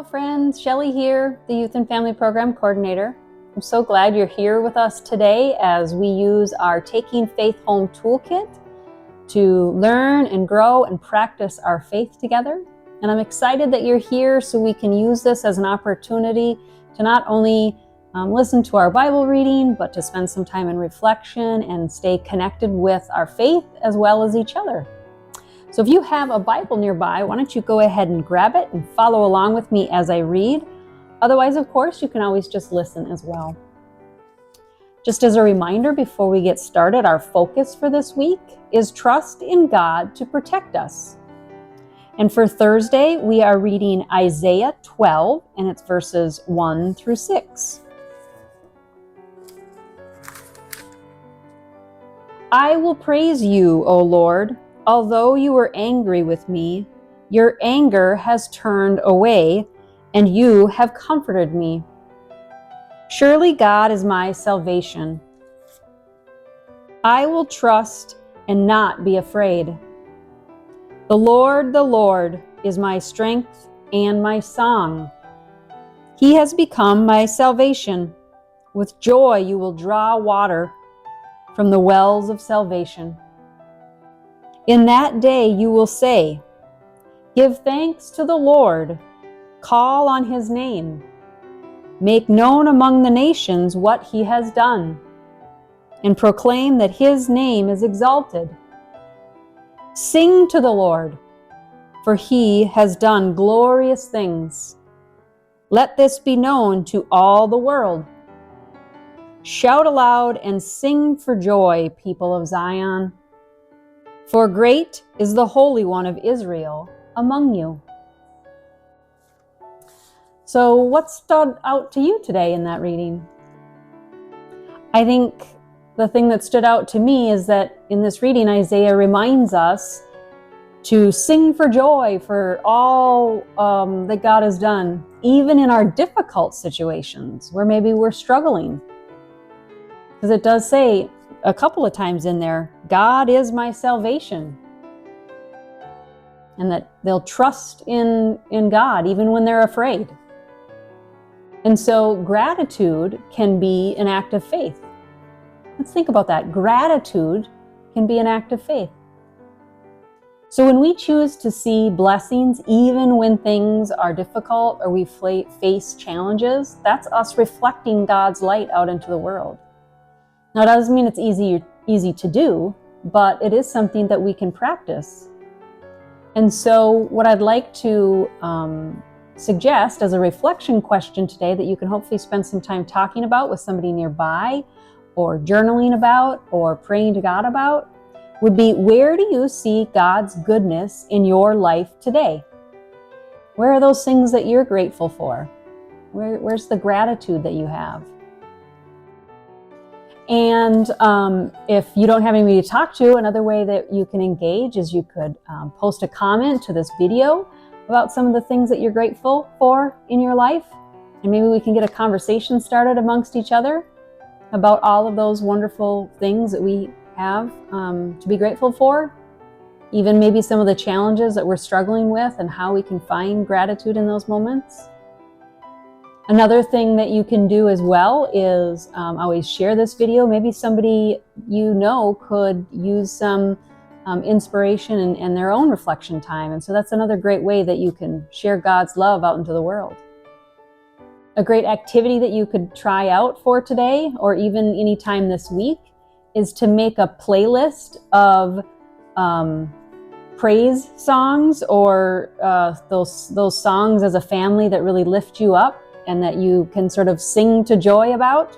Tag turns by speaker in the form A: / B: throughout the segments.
A: Hello friends, Shelley here, the Youth and Family Program Coordinator. I'm so glad you're here with us today as we use our Taking Faith Home Toolkit to learn and grow and practice our faith together. And I'm excited that you're here so we can use this as an opportunity to not only listen to our Bible reading, but to spend some time in reflection and stay connected with our faith as well as each other. So if you have a Bible nearby, why don't you go ahead and grab it and follow along with me as I read. Otherwise, of course, you can always just listen as well. Just as a reminder before we get started, our focus for this week is trust in God to protect us. And for Thursday, we are reading Isaiah 12, and it's verses 1 through 6. I will praise you, O Lord. Although you were angry with me, your anger has turned away, and you have comforted me. Surely God is my salvation. I will trust and not be afraid. The Lord is my strength and my song. He has become my salvation. With joy you will draw water from the wells of salvation. In that day you will say, give thanks to the Lord, call on his name, make known among the nations what he has done, and proclaim that his name is exalted. Sing to the Lord, for he has done glorious things. Let this be known to all the world. Shout aloud and sing for joy, people of Zion. For great is the Holy One of Israel among you. So what stood out to you today in that reading? I think the thing that stood out to me is that in this reading, Isaiah reminds us to sing for joy for all that God has done, even in our difficult situations where maybe we're struggling. Because it does say a couple of times in there, God is my salvation. And that they'll trust in God even when they're afraid. And so gratitude can be an act of faith. Let's think about that. Gratitude can be an act of faith. So when we choose to see blessings even when things are difficult or we face challenges, that's us reflecting God's light out into the world. Now, it doesn't mean it's easy to do, but it is something that we can practice. And so what I'd like to suggest as a reflection question today that you can hopefully spend some time talking about with somebody nearby or journaling about or praying to God about would be, where do you see God's goodness in your life today? Where are those things that you're grateful for? Where's the gratitude that you have? And if you don't have anybody to talk to, another way that you can engage is you could post a comment to this video about some of the things that you're grateful for in your life. And maybe we can get a conversation started amongst each other about all of those wonderful things that we have to be grateful for. Even maybe some of the challenges that we're struggling with and how we can find gratitude in those moments. Another thing that you can do as well is always share this video. Maybe somebody you know could use some inspiration and their own reflection time. And so that's another great way that you can share God's love out into the world. A great activity that you could try out for today or even any time this week is to make a playlist of praise songs or those songs as a family that really lift you up and that you can sort of sing to joy about.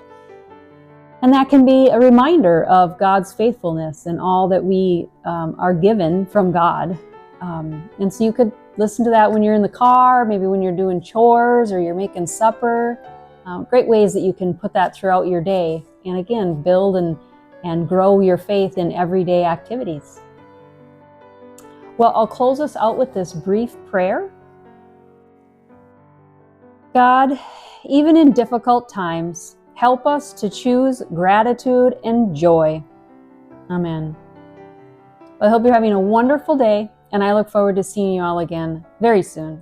A: And that can be a reminder of God's faithfulness and all that we are given from God. And so you could listen to that when you're in the car, maybe when you're doing chores or you're making supper. Great ways that you can put that throughout your day. And again, build and grow your faith in everyday activities. Well, I'll close us out with this brief prayer. God, even in difficult times, help us to choose gratitude and joy. Amen. Well, I hope you're having a wonderful day, and I look forward to seeing you all again very soon.